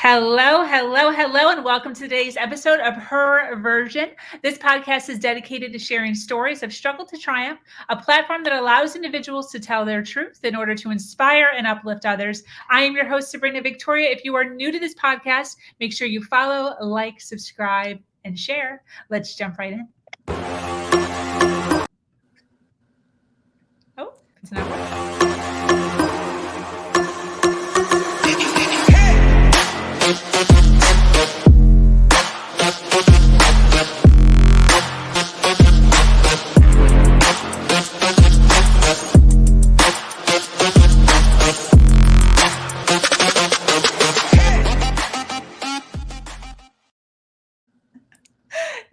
Hello, hello, hello, and welcome to today's episode of Her Version. This podcast is dedicated to sharing stories of struggle to triumph, a platform that allows individuals to tell their truth in order to inspire and uplift others. I am your host, Sabrina Victoria. If you are new to this podcast, make sure you follow, like, subscribe, and share. Let's jump right in. Oh, it's not working.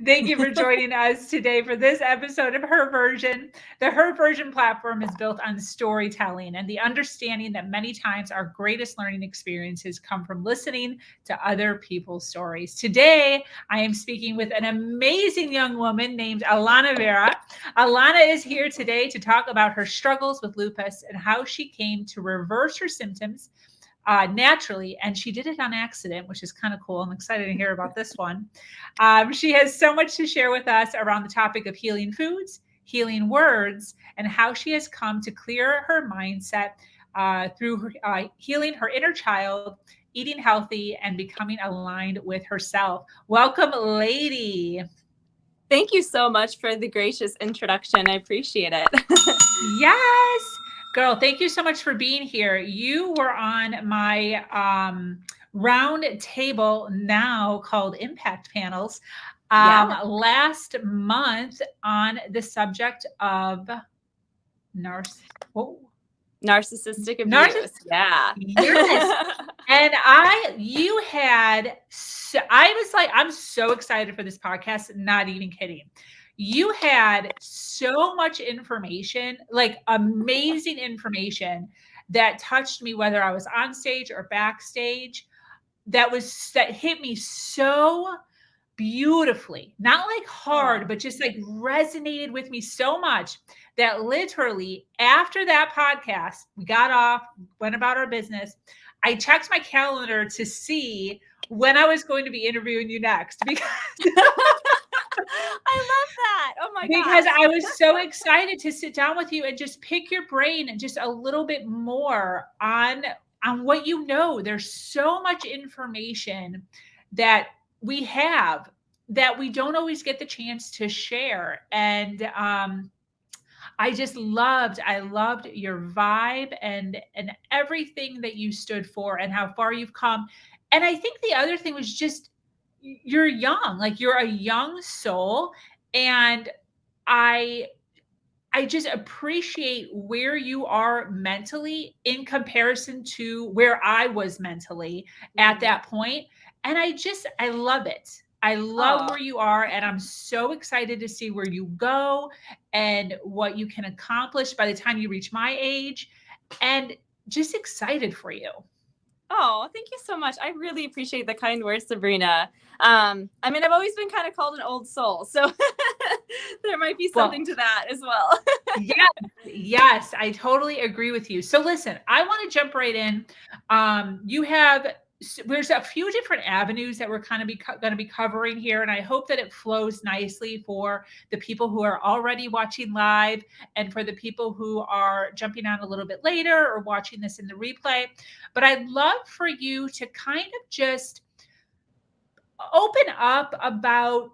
Thank you for joining us today for this episode of Her Version. The Her Version platform is built on storytelling and the understanding that many times our greatest learning experiences come from listening to other people's stories. Today, I am speaking with an amazing young woman named Alana Vera. Alana is here today to talk about her struggles with lupus and how she came to reverse her symptoms naturally, and she did it on accident, which is kind of cool. I'm excited to hear about this one. She has so much to share with us around the topic of healing foods, healing words, and how she has come to clear her mindset through healing her inner child, eating healthy, and becoming aligned with herself. Welcome, lady. Thank you so much for the gracious introduction. I appreciate it. Yes. Girl, thank you so much for being here. You were on my round table now called Impact Panels last month on the subject of narcissistic abuse. Yeah. Yes. And I'm so excited for this podcast, not even kidding. You had so much information, like amazing information that touched me, whether I was on stage or backstage, that hit me so beautifully, not like hard, but just like resonated with me so much that literally after that podcast, we got off, went about our business. I checked my calendar to see when I was going to be interviewing you next because I love that. Oh my god. Because I was so excited to sit down with you and just pick your brain and just a little bit more on what you know. There's so much information that we have that we don't always get the chance to share. And I loved your vibe and everything that you stood for and how far you've come. And I think the other thing was just you're young, like you're a young soul. And I just appreciate where you are mentally in comparison to where I was mentally at that point. And I love it. I love where you are, and I'm so excited to see where you go and what you can accomplish by the time you reach my age, and just excited for you. Oh, thank you so much. I really appreciate the kind words, Sabrina. I mean, I've always been kind of called an old soul, so there might be something to that as well. Yes, I totally agree with you. So listen, I want to jump right in. There's a few different avenues that we're kind of going to be covering here, and I hope that it flows nicely for the people who are already watching live and for the people who are jumping on a little bit later or watching this in the replay. But I'd love for you to kind of just open up about,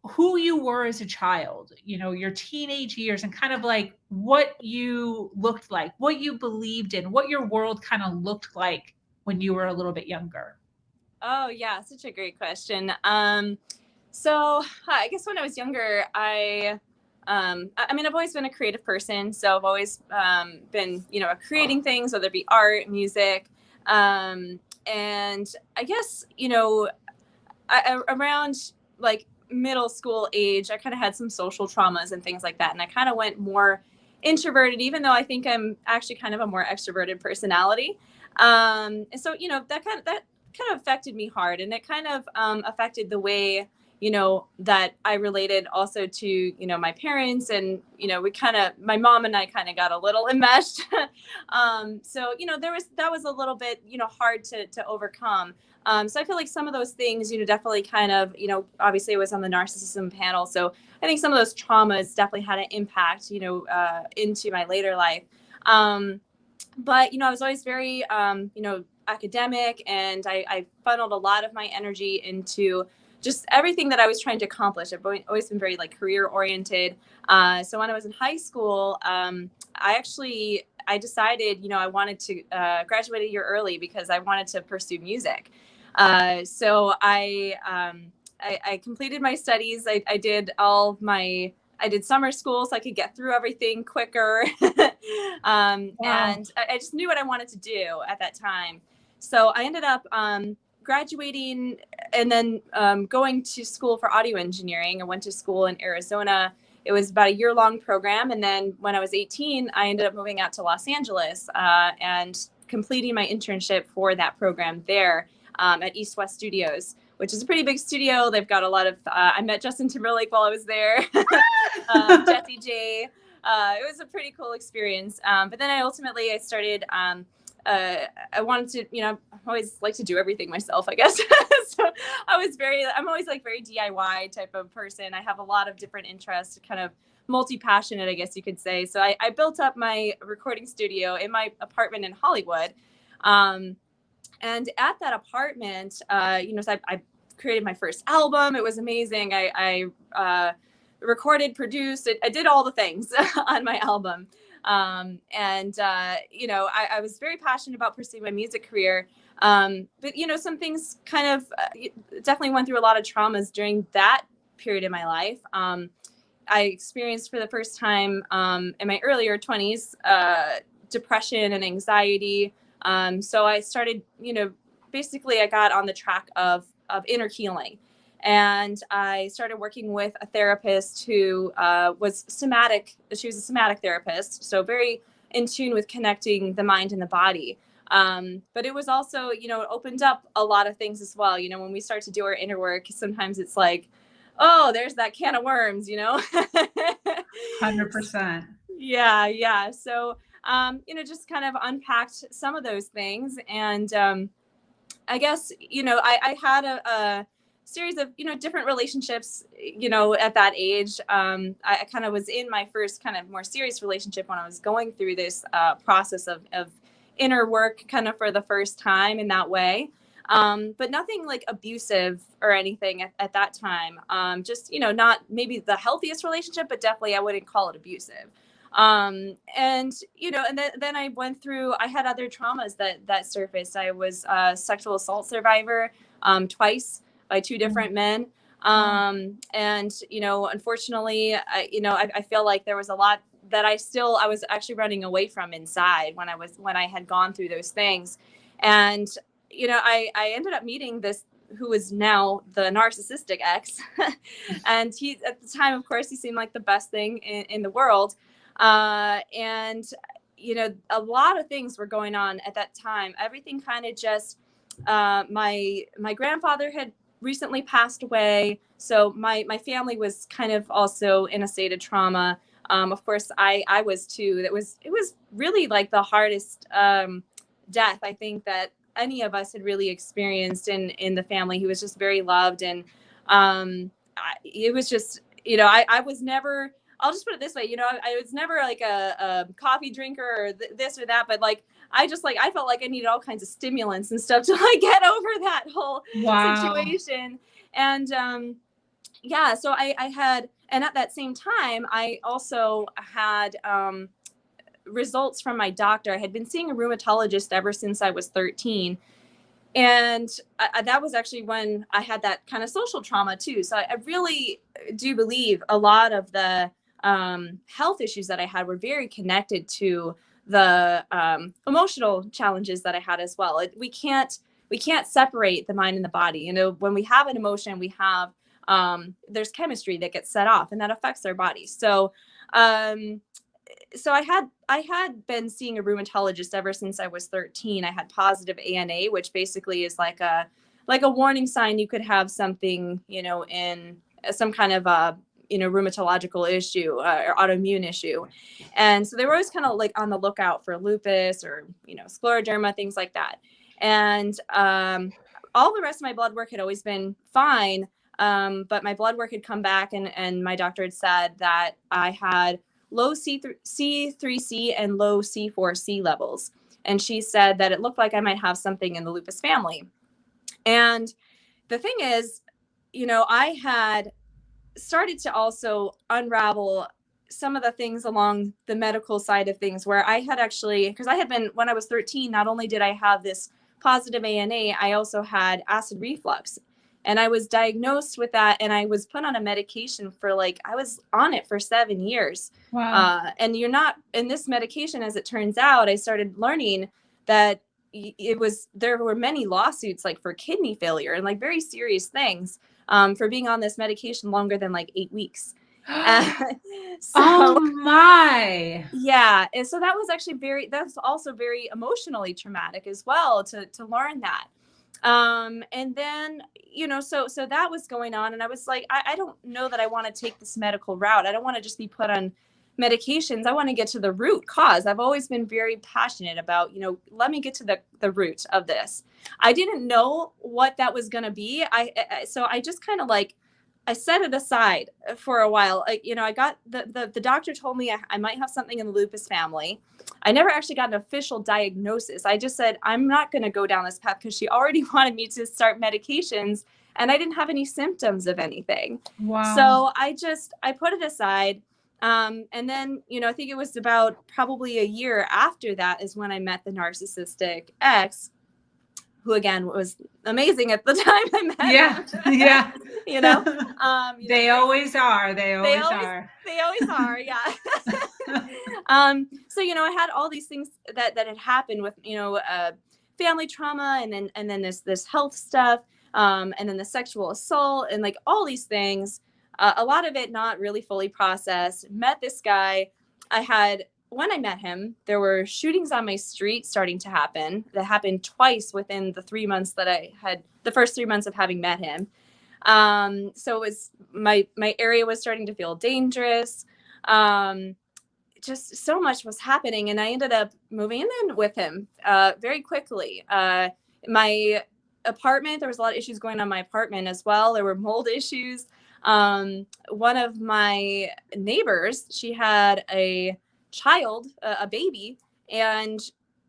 who you were as a child, your teenage years, and kind of like what you looked like, what you believed in, what your world kind of looked like when you were a little bit younger. Oh yeah, such a great question. So I guess when I was younger, I mean, I've always been a creative person, so I've always been, creating things, whether it be art, music, and I guess, around like middle school age, I kind of had some social traumas and things like that, and I kind of went more introverted, even though I think I'm actually kind of a more extroverted personality. And so, that kind of affected me hard, and it kind of affected the way, that I related also to, my parents, and, my mom and I kind of got a little enmeshed. So, that was a little bit, hard to overcome. So I feel like some of those things, definitely kind of, obviously it was on the narcissism panel. So I think some of those traumas definitely had an impact, into my later life. But, I was always very, academic, and I funneled a lot of my energy into just everything that I was trying to accomplish. I've always been very career oriented. So when I was in high school, I decided, I wanted to graduate a year early because I wanted to pursue music. So I completed my studies. I did summer school so I could get through everything quicker. Wow. And I just knew what I wanted to do at that time. So I ended up graduating and then going to school for audio engineering. I went to school in Arizona. It was about a year-long program. And then when I was 18, I ended up moving out to Los Angeles and completing my internship for that program there at East West Studios, which is a pretty big studio. They've got a lot of, I met Justin Timberlake while I was there, Jessie J. It was a pretty cool experience. But then I started, I wanted to, I always like to do everything myself, I guess. So I'm always very DIY type of person. I have a lot of different interests, kind of multi-passionate, I guess you could say. So I built up my recording studio in my apartment in Hollywood. And at that apartment, so I created my first album. It was amazing. I recorded, produced, I did all the things on my album. I was very passionate about pursuing my music career. But, some things kind of definitely went through a lot of traumas during that period in my life. I experienced for the first time in my earlier 20s depression and anxiety. So I started, basically I got on the track of inner healing. And I started working with a therapist who was somatic. She was a somatic therapist, so very in tune with connecting the mind and the body. But it was also, it opened up a lot of things as well. When we start to do our inner work, sometimes it's like, oh, there's that can of worms, 100%. Yeah. So, just kind of unpacked some of those things. And I guess, I had a series of, different relationships, at that age. I kind of was in my first kind of more serious relationship when I was going through this process of inner work kind of for the first time in that way. But nothing abusive or anything at that time. Just, not maybe the healthiest relationship, but definitely I wouldn't call it abusive. And then I went through, I had other traumas that surfaced. I was a sexual assault survivor twice by two different men. Unfortunately, I feel like there was a lot that I was actually running away from inside when I had gone through those things. And, I ended up meeting this who is now the narcissistic ex. And he, at the time, of course, he seemed like the best thing in the world. And, a lot of things were going on at that time. Everything kind of just, my grandfather had recently passed away. So my family was kind of also in a state of trauma. Of course, I was too. It was really the hardest death, I think, that any of us had really experienced in the family. He was just very loved. And it was just, I was never, I'll just put it this way, I was never a coffee drinker or this or that, but I felt like I needed all kinds of stimulants and stuff to get over that whole situation. And so I had, and at that same time, I also had results from my doctor. I had been seeing a rheumatologist ever since I was 13. And that was actually when I had that kind of social trauma too. So I really do believe a lot of the health issues that I had were very connected to the emotional challenges that I had as well. We can't separate the mind and the body. When we have an emotion, we have there's chemistry that gets set off, and that affects our body. So I had been seeing a rheumatologist ever since I was 13. I had positive ANA, which basically is like a like a warning sign you could have something, in some kind of rheumatological issue or autoimmune issue. And so they were always kind of like on the lookout for lupus or, scleroderma, things like that. And all the rest of my blood work had always been fine. But my blood work had come back and my doctor had said that I had low C3C and low C4C levels. And she said that it looked like I might have something in the lupus family. And the thing is, I had started to also unravel some of the things along the medical side of things where I had actually, because I had been, when I was 13, not only did I have this positive ANA, I also had acid reflux. And I was diagnosed with that, and I was put on a medication for I was on it for 7 years. Wow. And you're not in this medication, as it turns out, I started learning that there were many lawsuits for kidney failure and very serious things for being on this medication longer than 8 weeks. Oh my. Yeah. And so that was actually that's also very emotionally traumatic as well to learn that. And then, so that was going on. And I was like, I don't know that I want to take this medical route. I don't want to just be put on medications. I want to get to the root cause. I've always been very passionate about, let me get to the root of this. I didn't know what that was going to be. So I just kind of I set it aside for a while. I got the doctor told me I might have something in the lupus family. I never actually got an official diagnosis. I just said, I'm not going to go down this path because she already wanted me to start medications and I didn't have any symptoms of anything. Wow. So I put it aside. And then, I think it was about probably a year after that is when I met the narcissistic ex, who again was amazing at the time I met him. Yeah. They always are. They always are. Yeah. So, I had all these things that had happened with, family trauma and then this health stuff, and then the sexual assault and all these things, a lot of it not really fully processed. Met this guy. When I met him, there were shootings on my street starting to happen. That happened twice within the 3 months that I had, the first 3 months of having met him. So it was my area was starting to feel dangerous. Just so much was happening, and I ended up moving in with him very quickly. My apartment, there was a lot of issues going on in my apartment as well. There were mold issues. One of my neighbors, she had a child, a baby, and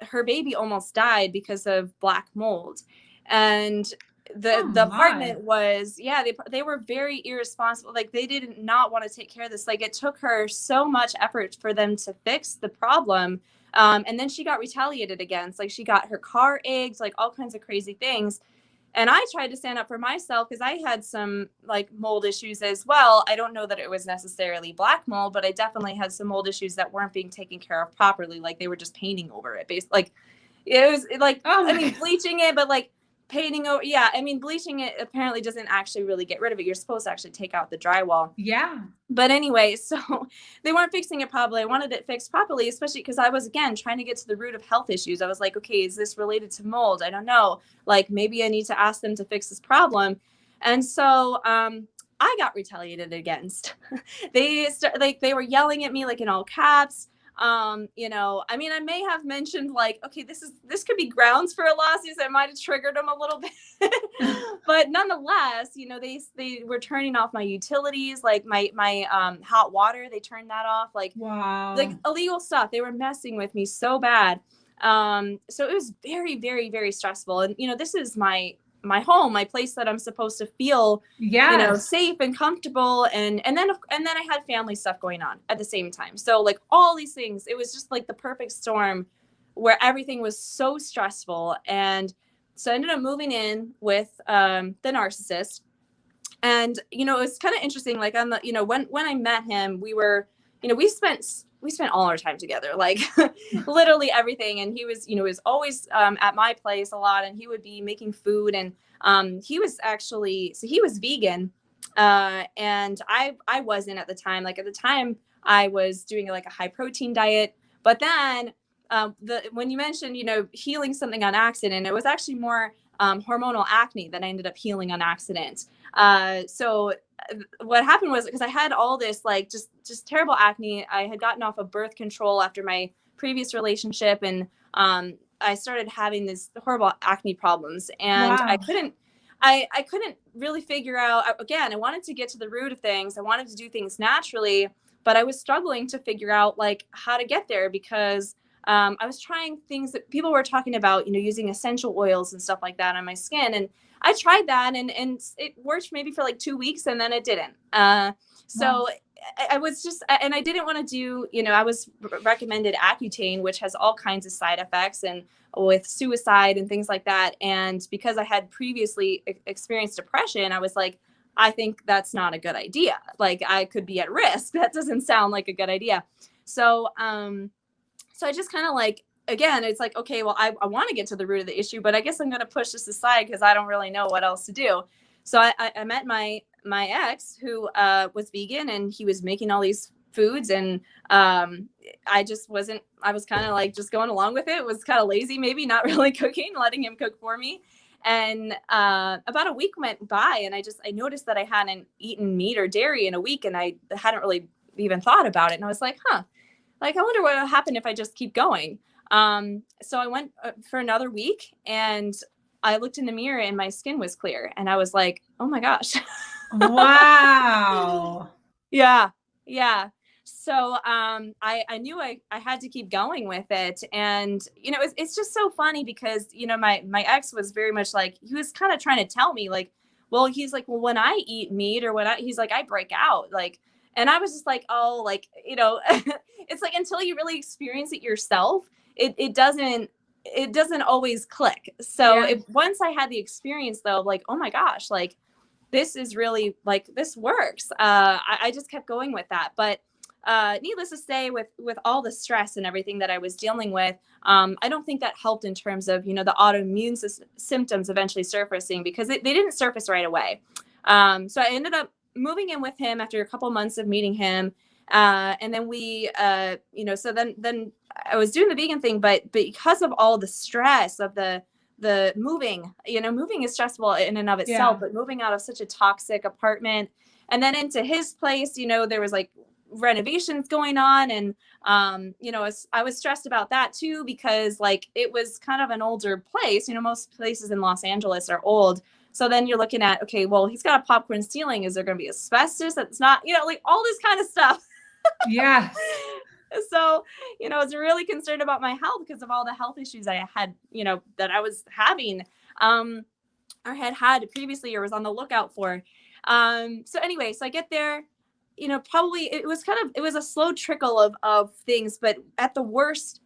her baby almost died because of black mold. And the apartment was, they were very irresponsible. They did not want to take care of this. It took her so much effort for them to fix the problem. And then she got retaliated against. She got her car egged, all kinds of crazy things. And I tried to stand up for myself because I had some mold issues as well. I don't know that it was necessarily black mold, but I definitely had some mold issues that weren't being taken care of properly. They were just painting over it. It was bleaching it, but painting over. Yeah. Bleaching it apparently doesn't actually really get rid of it. You're supposed to actually take out the drywall. Yeah. But anyway, so they weren't fixing it properly. I wanted it fixed properly, especially because I was, again, trying to get to the root of health issues. I was like, okay, is this related to mold? I don't know. Maybe I need to ask them to fix this problem. And so I got retaliated against. They were yelling at me in all caps. I may have mentioned okay, this could be grounds for a lawsuit. I might have triggered them a little bit, but nonetheless, they were turning off my utilities, my hot water. They turned that off, wow, illegal stuff. They were messing with me so bad. So it was very, very, very stressful. And this is my home, my place that I'm supposed to feel, safe and comfortable. And then I had family stuff going on at the same time. So all these things, it was just the perfect storm where everything was so stressful. And so I ended up moving in with the narcissist. And, it was kind of interesting. On the, when I met him, we were, we spent all our time together, literally everything. And he was, was always at my place a lot, and he would be making food. And he was he was vegan. And I wasn't at the time. At the time I was doing a high protein diet. But then when you mentioned, healing something on accident, it was actually more hormonal acne that I ended up healing on accident. So what happened was, because I had all this like just terrible acne, I had gotten off of birth control after my previous relationship, and I started having these horrible acne problems, and Wow. I couldn't really figure out, again, I wanted to get to the root of things. I wanted to do things naturally, but I was struggling to figure out like how to get there, because I was trying things that people were talking about, using essential oils and stuff like that on my skin. And I tried that, and it worked maybe for like 2 weeks, and then it didn't. So Wow. I was just, and I didn't want to do, I was recommended Accutane, which has all kinds of side effects and with suicide and things like that. And because I had previously experienced depression, I was like, I think that's not a good idea. Like, I could be at risk. That doesn't sound like a good idea. So, so I just kind of like, again, it's like, okay, well, I want to get to the root of the issue, but I guess I'm going to push this aside because I don't really know what else to do. So I met my ex, who was vegan, and he was making all these foods, and I just wasn't, I was kind of like just going along with it. Was kind of lazy, maybe not really cooking, letting him cook for me. And about a week went by, and I noticed that I hadn't eaten meat or dairy in a week, and I hadn't really even thought about it. And I was like, like, I wonder what will happen if I just keep going. So I went for another week, and I looked in the mirror, and my skin was clear, and I was like, oh my gosh. Wow. Yeah. Yeah. So I knew I had to keep going with it. And, it's just so funny because, my ex was very much like, he was kind of trying to tell me like, well, he's like, well, when I eat meat or he's like, I break out. Like, and I was just like, oh, like, it's like, until you really experience it yourself, it doesn't always click. So Yeah. once I had the experience though, like, oh my gosh, like, this is really like, this works. I just kept going with that. But needless to say, with all the stress and everything that I was dealing with, I don't think that helped in terms of, the autoimmune symptoms eventually surfacing, because they didn't surface right away. So I ended up moving in with him after a couple months of meeting him. And then we, so then I was doing the vegan thing, but because of all the stress of the moving is stressful in and of itself, Yeah. but moving out of such a toxic apartment and then into his place, there was like renovations going on. And, I was stressed about that too, because like, it was kind of an older place. Most places in Los Angeles are old. So then you're looking at, okay, well, he's got a popcorn ceiling. Is there going to be asbestos? That's not, like all this kind of stuff. Yes. So, I was really concerned about my health because of all the health issues I had, that I was having, or had previously, or was on the lookout for. So anyway, so I get there, probably it was a slow trickle of things, but at the worst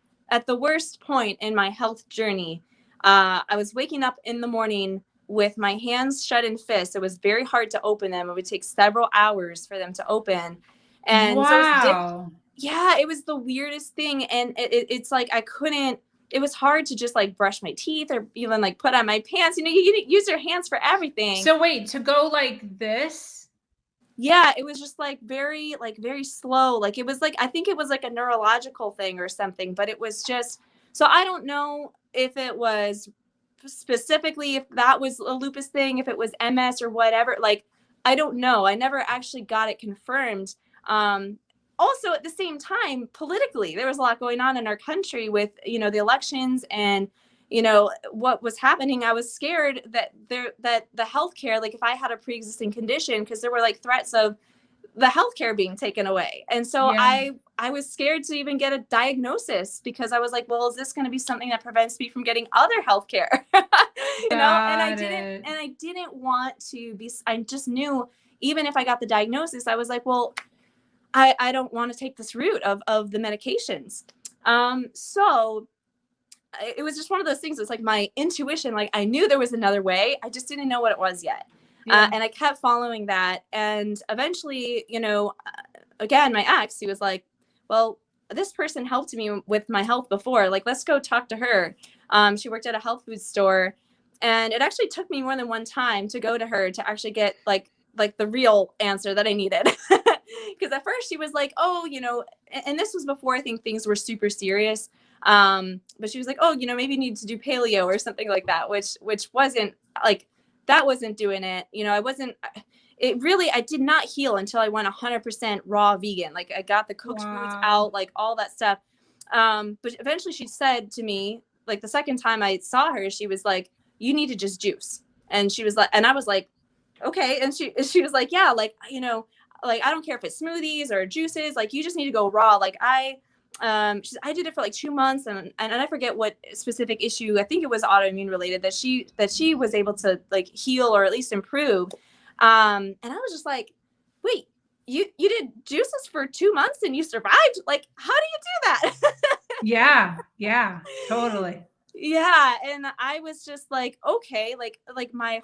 point in my health journey, I was waking up in the morning with my hands shut in fists. It was very hard to open them. It would take several hours for them to open. And so Wow. yeah, it was the weirdest thing. And it's like, it was hard to just like brush my teeth or even like put on my pants. You use your hands for everything. So wait, to go like this? Yeah, it was just like very slow. Like, it was like, I think it was like a neurological thing or something, but it was just, so I don't know if it was specifically, if that was a lupus thing, if it was MS or whatever. Like, I don't know. I never actually got it confirmed. Also, at the same time, politically, there was a lot going on in our country with, the elections and, what was happening. I was scared that the healthcare, like if I had a pre-existing condition, because there were like threats of the healthcare being taken away. And so Yeah. I was scared to even get a diagnosis, because I was like, well, is this going to be something that prevents me from getting other healthcare? And Got it. I didn't want to be, I just knew, even if I got the diagnosis, I was like, well, I don't want to take this route of the medications. So it was just one of those things. It's like my intuition, like I knew there was another way. I just didn't know what it was yet. Yeah. And I kept following that. And eventually, again, my ex, he was like, well, this person helped me with my health before. Like, let's go talk to her. She worked at a health food store. And it actually took me more than one time to go to her to actually get like the real answer that I needed. Because at first she was like, oh, and this was before I think things were super serious. But she was like, oh, maybe you need to do paleo or something like that, which wasn't like, that wasn't doing it. I did not heal until I went 100% raw vegan. Like I got the cooked foods out, like all that stuff. But eventually she said to me, like the second time I saw her, she was like, you need to just juice. And she was like, and I was like, okay. And she was like, yeah, like, like, I don't care if it's smoothies or juices, like you just need to go raw. Like I did it for like 2 months and I forget what specific issue, I think it was autoimmune related, that she was able to like heal or at least improve. And I was just like, wait, you did juices for 2 months and you survived? Like, how do you do that? Yeah, totally. Yeah. And I was just like, okay, like my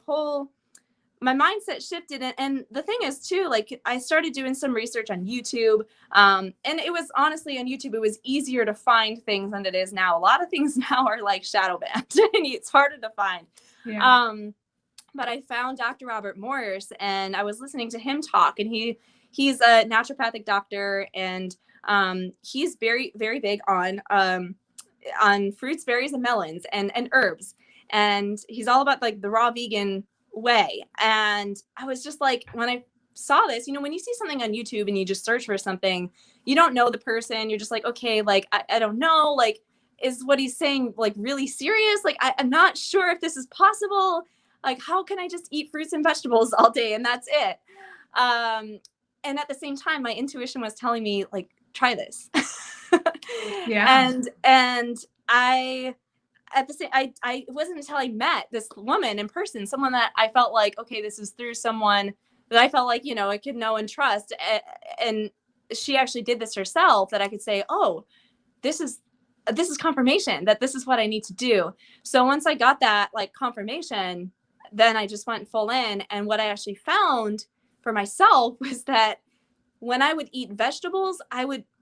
mindset shifted. And the thing is too, like I started doing some research on YouTube. And it was honestly on YouTube, it was easier to find things than it is now. A lot of things now are like shadow banned and it's harder to find. Yeah. But I found Dr. Robert Morse and I was listening to him talk, and he's a naturopathic doctor, and he's very, very big on fruits, berries, and melons and herbs. And he's all about like the raw vegan way. And I was just like, when I saw this, when you see something on YouTube and you just search for something, you don't know the person. You're just like, okay, like, I don't know, like, is what he's saying like really serious? Like, I'm not sure if this is possible. Like, how can I just eat fruits and vegetables all day and that's it? And at the same time, my intuition was telling me like, try this. Yeah. And I, at the same, it wasn't until I met this woman in person, someone that I felt like, okay, this is through someone that I felt like, I could know and trust. And she actually did this herself, that I could say, oh, this is confirmation that this is what I need to do. So once I got that like confirmation, then I just went full in. And what I actually found for myself was that when I would eat vegetables,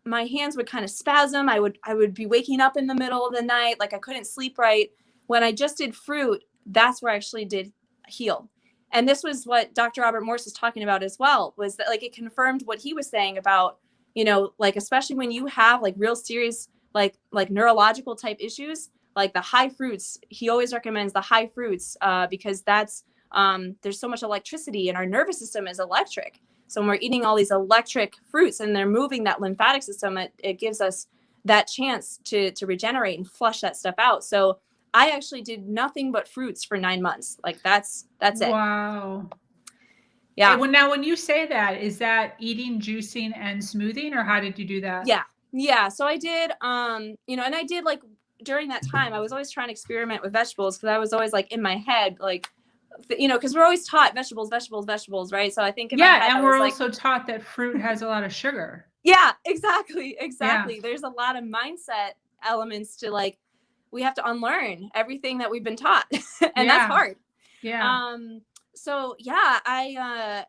my hands would kind of spasm. I would be waking up in the middle of the night, like I couldn't sleep right. When I just did fruit, that's where I actually did heal. And this was what Dr. Robert Morse was talking about as well, was that like it confirmed what he was saying about, like especially when you have like real serious like neurological type issues, like the high fruits. He always recommends the high fruits because that's there's so much electricity and our nervous system is electric. So when we're eating all these electric fruits and they're moving that lymphatic system, it gives us that chance to regenerate and flush that stuff out. So I actually did nothing but fruits for 9 months. Like that's it. Wow. Yeah. And now when you say that, is that eating, juicing, and smoothing, or how did you do that? Yeah. So I did, and I did like during that time, I was always trying to experiment with vegetables because I was always like in my head, like, because we're always taught vegetables, right? So I think in my head, and we're also taught that fruit has a lot of sugar. Yeah, exactly. Yeah. There's a lot of mindset elements to like, we have to unlearn everything that we've been taught, and that's hard. Yeah. So yeah, I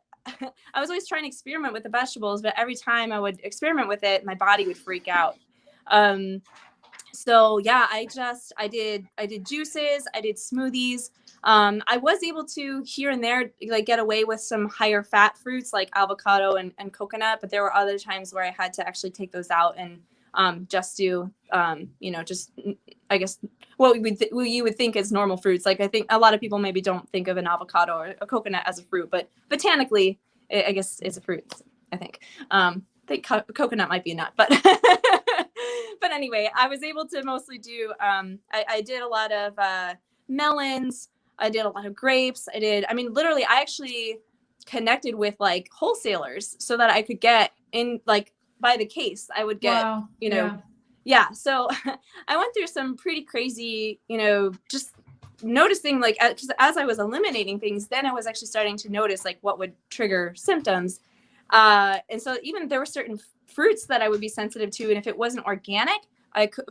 was always trying to experiment with the vegetables, but every time I would experiment with it, my body would freak out. So yeah, I did juices, I did smoothies. I was able to here and there like get away with some higher fat fruits like avocado and coconut, but there were other times where I had to actually take those out and just do just I guess what you would think is normal fruits. Like I think a lot of people maybe don't think of an avocado or a coconut as a fruit, but botanically, I guess it's a fruit. I think. I think coconut might be a nut, but but anyway, I was able to mostly do. I did a lot of melons. I did a lot of grapes. Literally, I actually connected with like wholesalers so that I could get in like by the case. I would get, yeah. So I went through some pretty crazy, just noticing like as I was eliminating things, then I was actually starting to notice like what would trigger symptoms. And so even there were certain fruits that I would be sensitive to. And if it wasn't organic,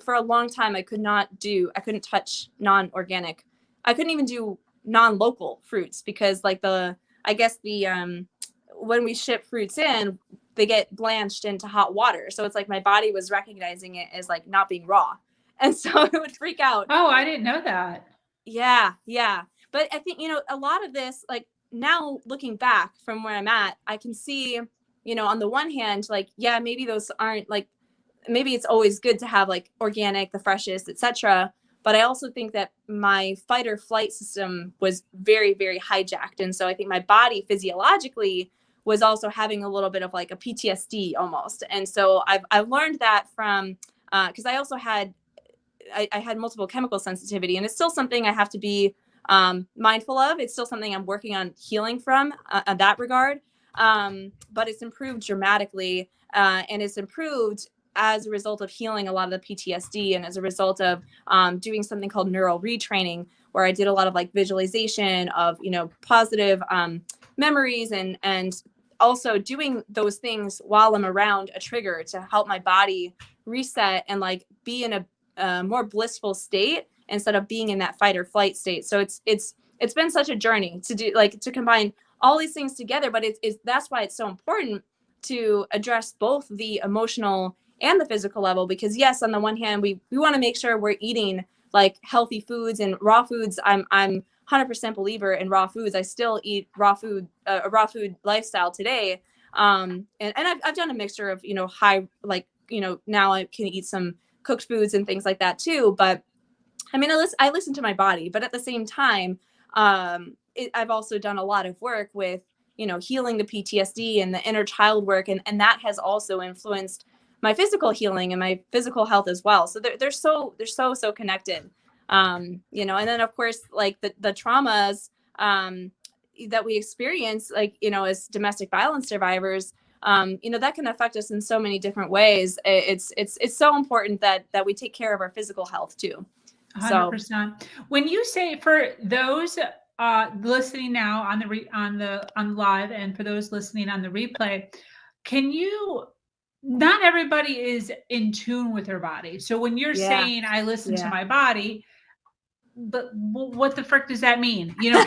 for a long time, I couldn't touch non-organic. I couldn't even do non-local fruits because like when we ship fruits in, they get blanched into hot water. So it's like my body was recognizing it as like not being raw. And so it would freak out. Oh, I didn't know that. Yeah. But I think, a lot of this, like now looking back from where I'm at, I can see, on the one hand, like, yeah, maybe those aren't like, maybe it's always good to have like organic, the freshest, etc. But I also think that my fight or flight system was very, very hijacked. And so I think my body physiologically was also having a little bit of like a PTSD almost. And so I've learned that from, because I also had, I had multiple chemical sensitivity, and it's still something I have to be mindful of. It's still something I'm working on healing from in that regard. But it's improved dramatically, and it's improved as a result of healing a lot of the PTSD, and as a result of doing something called neural retraining, where I did a lot of like visualization of, you know, positive memories, and also doing those things while I'm around a trigger to help my body reset and like be in a more blissful state instead of being in that fight or flight state. So it's been such a journey to do, like, to combine all these things together, but it's that's why it's so important to address both the emotional and the physical level, because yes, on the one hand, we want to make sure we're eating like healthy foods and raw foods. I'm 100% believer in raw foods. I still eat raw food, a raw food lifestyle today. And I've done a mixture of, you know, high, like, you know, now I can eat some cooked foods and things like that too. But I mean, I listen to my body, but at the same time, I've also done a lot of work with, you know, healing the PTSD and the inner child work. And that has also influenced my physical healing and my physical health as well. So they're so connected. You know, and then of course, like the traumas, that we experience, like, you know, as domestic violence survivors, you know, that can affect us in so many different ways. It's so important that we take care of our physical health too. 100%. When you say, for those listening now on on live, and for those listening on the replay, can you? Not everybody is in tune with their body. So when you're saying I listen to my body, but what the frick does that mean? You know,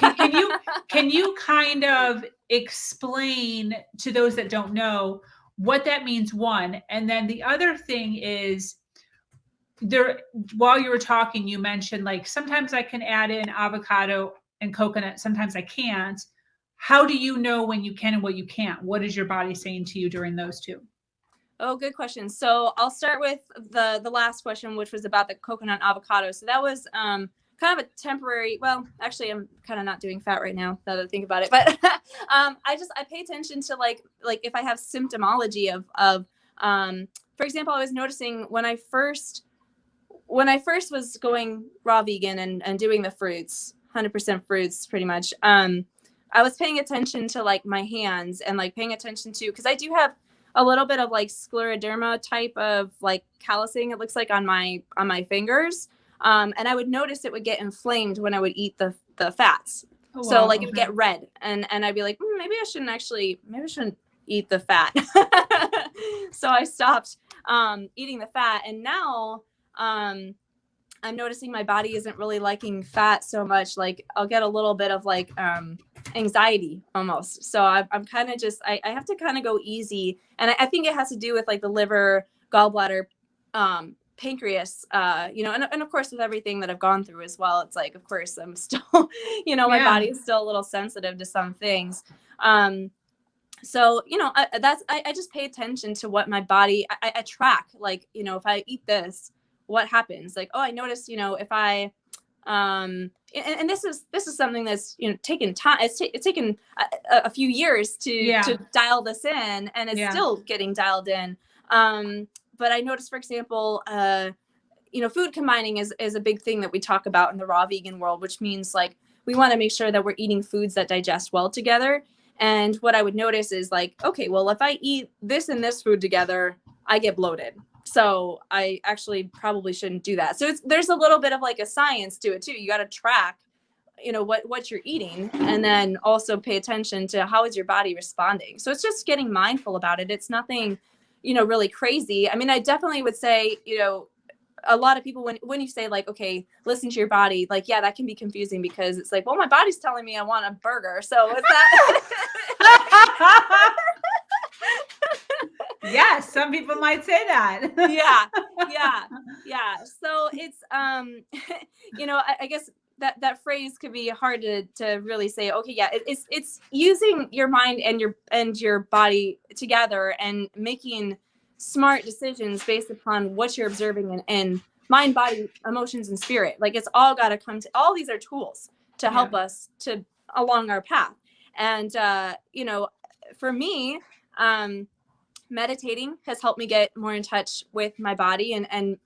can you kind of explain to those that don't know what that means, one? And then the other thing is, there, while you were talking, you mentioned like sometimes I can add in avocado and coconut, sometimes I can't. How do you know when you can and what you can't? What is your body saying to you during those two? Oh, good question. So I'll start with the last question, which was about the coconut avocado. So that was kind of a temporary, well, actually I'm kind of not doing fat right now that I think about it, but I pay attention to like if I have symptomology of for example, I was noticing when I first was going raw vegan and doing the fruits, 100% fruits pretty much, I was paying attention to like my hands, and like paying attention to, because I do have a little bit of like scleroderma type of like callousing, it looks like, on my fingers. And I would notice it would get inflamed when I would eat the fats. Oh, wow. So like it would get red, and I'd be like, maybe I shouldn't eat the fat. So I stopped eating the fat, and now I'm noticing my body isn't really liking fat so much. Like I'll get a little bit of like anxiety almost. So I'm kind of just, I have to kind of go easy. And I think it has to do with like the liver, gallbladder, pancreas, you know, and of course with everything that I've gone through as well, it's like, of course I'm still, you know, my body is still a little sensitive to some things. So, you know, I just pay attention to what my body, I track, like, you know, if I eat this, what happens? Like, oh, I noticed, you know, if I, and this is something that's, you know, taken time. It's taken a few years to dial this in, and it's still getting dialed in. But I noticed, for example, you know, food combining is a big thing that we talk about in the raw vegan world, which means like we want to make sure that we're eating foods that digest well together. And what I would notice is like, okay, well, if I eat this and this food together, I get bloated. So I actually probably shouldn't do that. So there's a little bit of like a science to it too. You got to track, you know, what you're eating, and then also pay attention to how is your body responding. So it's just getting mindful about it. It's nothing, you know, really crazy. I mean, I definitely would say, you know, a lot of people, when you say like, okay, listen to your body, like, yeah, that can be confusing, because it's like, well, my body's telling me I want a burger. So is that? Yes, some people might say that. Yeah. So it's, you know, I guess that phrase could be hard to really say, okay, yeah, it's using your mind and your body together and making smart decisions based upon what you're observing in mind, body, emotions, and spirit. Like it's all got to come to, all these are tools to help us to along our path. And, you know, for me, meditating has helped me get more in touch with my body and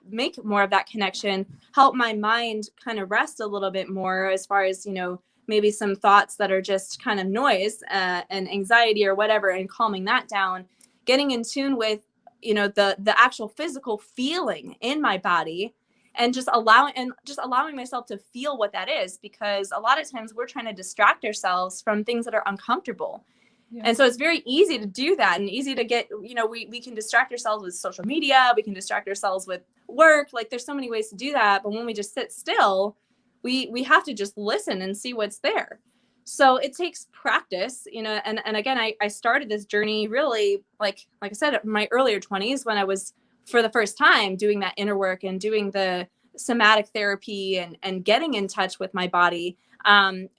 make more of that connection, help my mind kind of rest a little bit more as far as, you know, maybe some thoughts that are just kind of noise and anxiety or whatever, and calming that down, getting in tune with, you know, the actual physical feeling in my body, and just allowing myself to feel what that is, because a lot of times we're trying to distract ourselves from things that are uncomfortable. Yeah. And so it's very easy to do that, and easy to get, you know, we can distract ourselves with social media, we can distract ourselves with work. Like there's so many ways to do that. But when we just sit still, we have to just listen and see what's there. So it takes practice, you know, and again, I started this journey really, like I said, in my earlier 20s, when I was for the first time doing that inner work and doing the somatic therapy and getting in touch with my body.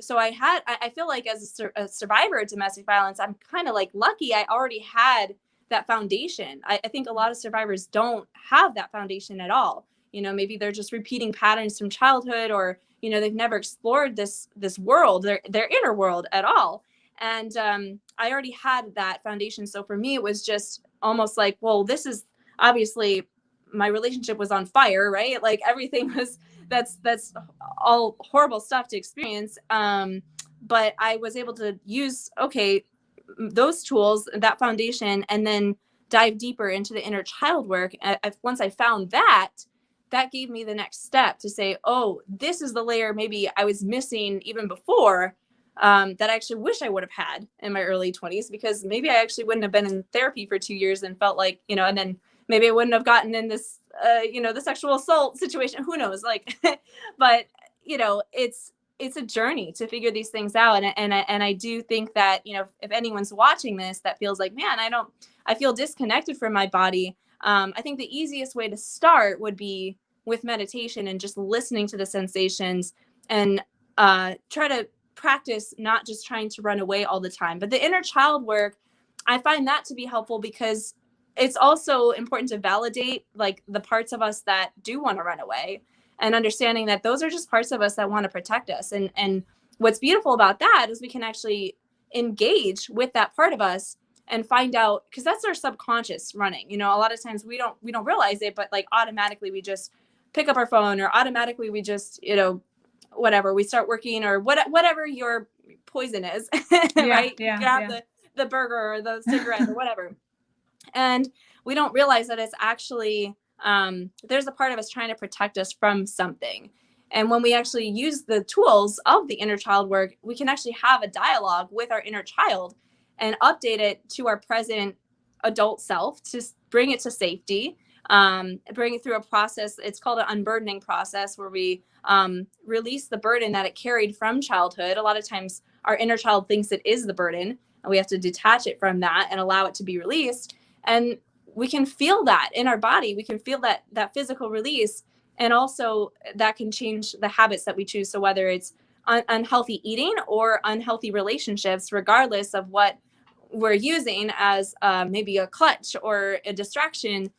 So I feel like as a survivor of domestic violence, I'm kind of like lucky. I already had that foundation. I think a lot of survivors don't have that foundation at all. You know, maybe they're just repeating patterns from childhood, or, you know, they've never explored this world, their inner world at all. And I already had that foundation. So for me, it was just almost like, well, this is obviously, my relationship was on fire, right? Like everything was, that's all horrible stuff to experience. But I was able to use, okay, those tools, that foundation, and then dive deeper into the inner child work. Once I found that gave me the next step to say, oh, this is the layer maybe I was missing even before, that I actually wish I would have had in my early 20s, because maybe I actually wouldn't have been in therapy for 2 years and felt like, you know, and then maybe I wouldn't have gotten in this, you know, the sexual assault situation, who knows, like, but, you know, it's a journey to figure these things out. And I do think that, you know, if anyone's watching this that feels like, man, I feel disconnected from my body. I think the easiest way to start would be with meditation and just listening to the sensations, and try to practice not just trying to run away all the time. But the inner child work, I find that to be helpful, because it's also important to validate like the parts of us that do want to run away, and understanding that those are just parts of us that want to protect us. And what's beautiful about that is we can actually engage with that part of us and find out, because that's our subconscious running. You know, a lot of times we don't realize it, but like automatically we just pick up our phone, or automatically we just, you know, whatever, we start working, or whatever your poison is, right? You grab the burger or the cigarette or whatever. And we don't realize that it's actually, there's a part of us trying to protect us from something. And when we actually use the tools of the inner child work, we can actually have a dialogue with our inner child and update it to our present adult self to bring it to safety, bring it through a process. It's called an unburdening process, where we release the burden that it carried from childhood. A lot of times our inner child thinks it is the burden, and we have to detach it from that and allow it to be released. And we can feel that in our body. We can feel that physical release. And also that can change the habits that we choose. So whether it's unhealthy eating or unhealthy relationships, regardless of what we're using as maybe a clutch or a distraction,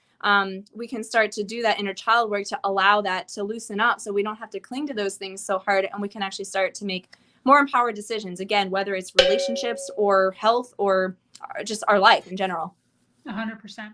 we can start to do that inner child work to allow that to loosen up, so we don't have to cling to those things so hard, and we can actually start to make more empowered decisions, again, whether it's relationships or health or just our life in general. 100%.